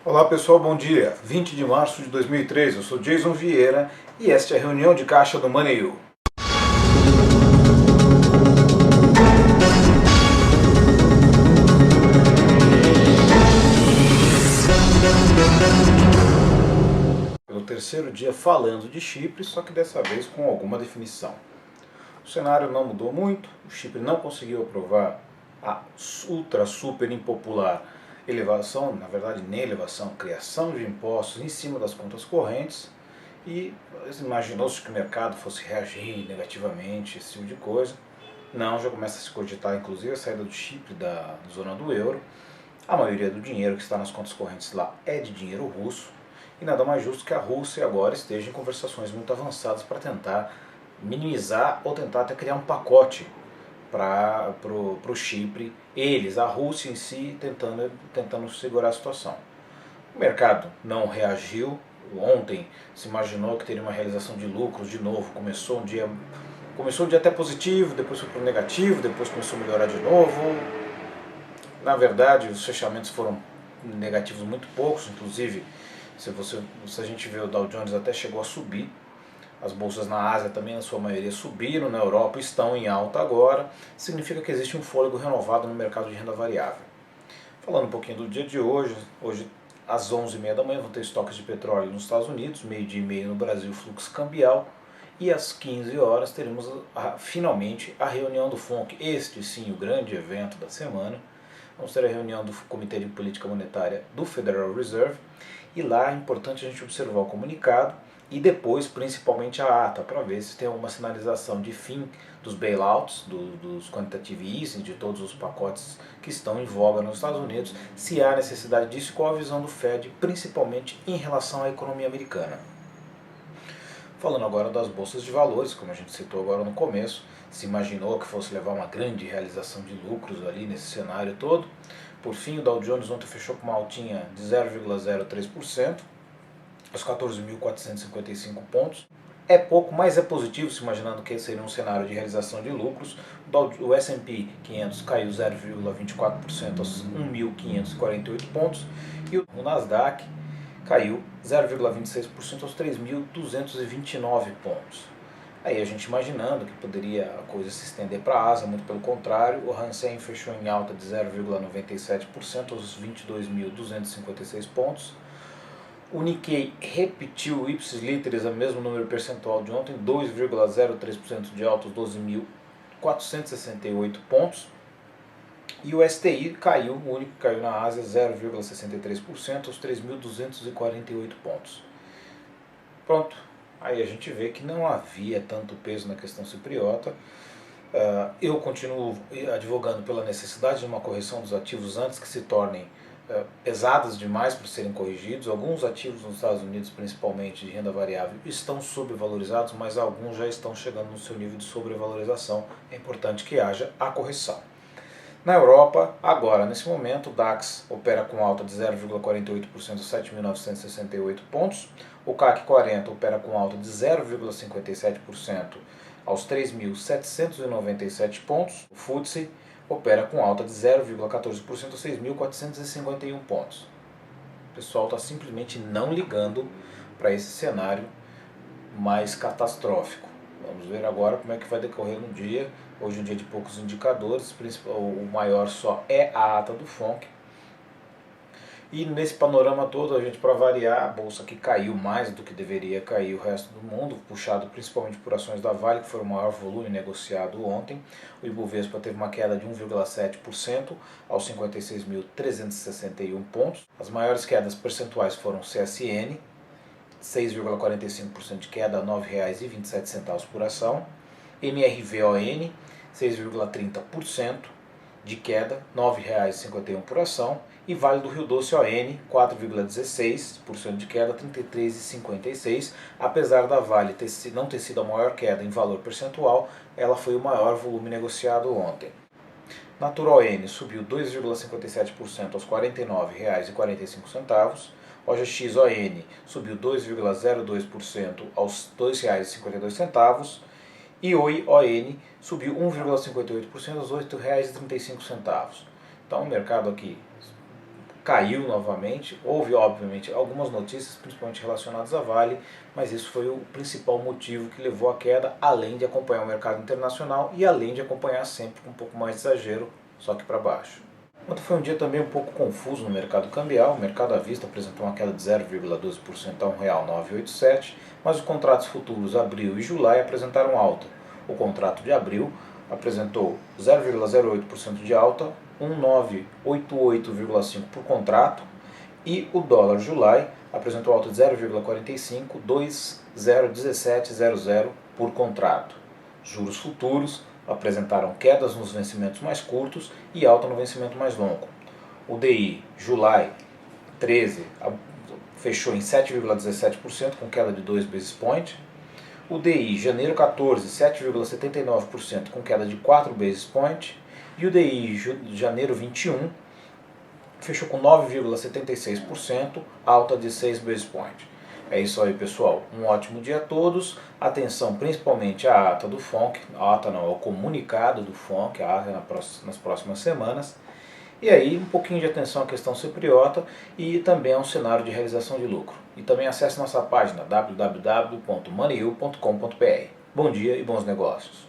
Olá pessoal, bom dia. 20 de março de 2003, eu sou Jason Vieira e esta é a reunião de caixa do Money. Pelo terceiro dia falando de Chipre, só que dessa vez com alguma definição. O cenário não mudou muito, o Chipre não conseguiu aprovar a super impopular elevação, na verdade nem elevação, criação de impostos em cima das contas correntes, e imaginou-se que o mercado fosse reagir negativamente, esse tipo de coisa. Não, já começa a se cogitar inclusive a saída do Chipre da zona do euro. A maioria do dinheiro que está nas contas correntes lá é de dinheiro russo, e nada mais justo que a Rússia agora esteja em conversações muito avançadas para tentar minimizar ou tentar até criar um pacote para o Chipre, eles, a Rússia em si, tentando segurar a situação. O mercado não reagiu. Ontem se imaginou que teria uma realização de lucros de novo, começou um dia até positivo, depois foi para o negativo, depois começou a melhorar de novo. Na verdade, os fechamentos foram negativos muito poucos, inclusive se a gente vê o Dow Jones até chegou a subir. As bolsas na Ásia também, na sua maioria, subiram, na Europa estão em alta agora, significa que existe um fôlego renovado no mercado de renda variável. Falando um pouquinho do dia de hoje às 11h30 da manhã vão ter estoques de petróleo nos Estados Unidos, meio-dia e meio no Brasil, fluxo cambial, e às 15 horas teremos finalmente a reunião do FONC, este sim o grande evento da semana. Vamos ter a reunião do Comitê de Política Monetária do Federal Reserve, e lá é importante a gente observar o comunicado e depois principalmente a ata, para ver se tem alguma sinalização de fim dos bailouts, dos quantitative easing, de todos os pacotes que estão em voga nos Estados Unidos, se há necessidade disso, qual a visão do Fed, principalmente em relação à economia americana. Falando agora das bolsas de valores, como a gente citou agora no começo, se imaginou que fosse levar uma grande realização de lucros ali nesse cenário todo. Por fim, o Dow Jones ontem fechou com uma altinha de 0,03%, aos 14.455 pontos. É pouco, mas é positivo, se imaginando que esse seria um cenário de realização de lucros. O S&P 500 caiu 0,24% aos 1.548 pontos, e o Nasdaq caiu 0,26% aos 3.229 pontos. Aí a gente imaginando que poderia a coisa se estender para a Ásia, muito pelo contrário, o Hang Seng fechou em alta de 0,97% aos 22.256 pontos. O Nikkei repetiu o ipsis literis, o mesmo número percentual de ontem, 2,03% de alta aos 12.468 pontos. E o STI caiu, o único que caiu na Ásia, 0,63% aos 3.248 pontos. Pronto, aí a gente vê que não havia tanto peso na questão cipriota. Eu continuo advogando pela necessidade de uma correção dos ativos antes que se tornem pesadas demais para serem corrigidos. Alguns ativos nos Estados Unidos, principalmente de renda variável, estão sobrevalorizados, mas alguns já estão chegando no seu nível de sobrevalorização. É importante que haja a correção. Na Europa, agora, nesse momento, o DAX opera com alta de 0,48% aos 7.968 pontos, o CAC 40 opera com alta de 0,57% aos 3.797 pontos, o FTSE opera com alta de 0,14% aos 6.451 pontos. O pessoal está simplesmente não ligando para esse cenário mais catastrófico. Vamos ver agora como é que vai decorrer no dia. Hoje é um dia de poucos indicadores, o maior só é a ata do FONC. E nesse panorama todo, a gente, para variar, a bolsa que caiu mais do que deveria cair o resto do mundo, puxado principalmente por ações da Vale, que foi o maior volume negociado ontem. O Ibovespa teve uma queda de 1,7% aos 56.361 pontos. As maiores quedas percentuais foram CSN, 6,45% de queda a R$ 9,27 por ação. MRVON, 6,30% de queda, R$ 9,51 por ação. E Vale do Rio Doce ON, 4,16% de queda, R$ 33,56. Apesar da Vale não ter sido a maior queda em valor percentual, ela foi o maior volume negociado ontem. Natural N subiu 2,57% aos R$ 49,45. OGX ON subiu 2,02% aos R$ 2,52. E Oi ON subiu 1,58% aos R$ 8,35. Então o mercado aqui caiu novamente. Houve, obviamente, algumas notícias, principalmente relacionadas à Vale, mas isso foi o principal motivo que levou à queda, além de acompanhar o mercado internacional e além de acompanhar sempre com um pouco mais de exagero, só que para baixo. Ontem foi um dia também um pouco confuso no mercado cambial. O mercado à vista apresentou uma queda de 0,12% a R$ 1,987, mas os contratos futuros abril e julho apresentaram alta. O contrato de abril apresentou 0,08% de alta, 1.988,5 por contrato, e o dólar July apresentou alta de 0,45, 2,01700 por contrato. Juros futuros apresentaram quedas nos vencimentos mais curtos e alta no vencimento mais longo. O DI July 13 fechou em 7,17% com queda de 2 basis points. O DI janeiro 14, 7,79% com queda de 4 basis points. E o DI janeiro 21 fechou com 9,76%, alta de 6 basis points. É isso aí, pessoal. Um ótimo dia a todos. Atenção principalmente à ata do FONC, a ata não, o comunicado do FONC, a ata nas próximas semanas. E aí um pouquinho de atenção à questão cipriota e também a um cenário de realização de lucro. E também acesse nossa página www.moneyhill.com.br. Bom dia e bons negócios.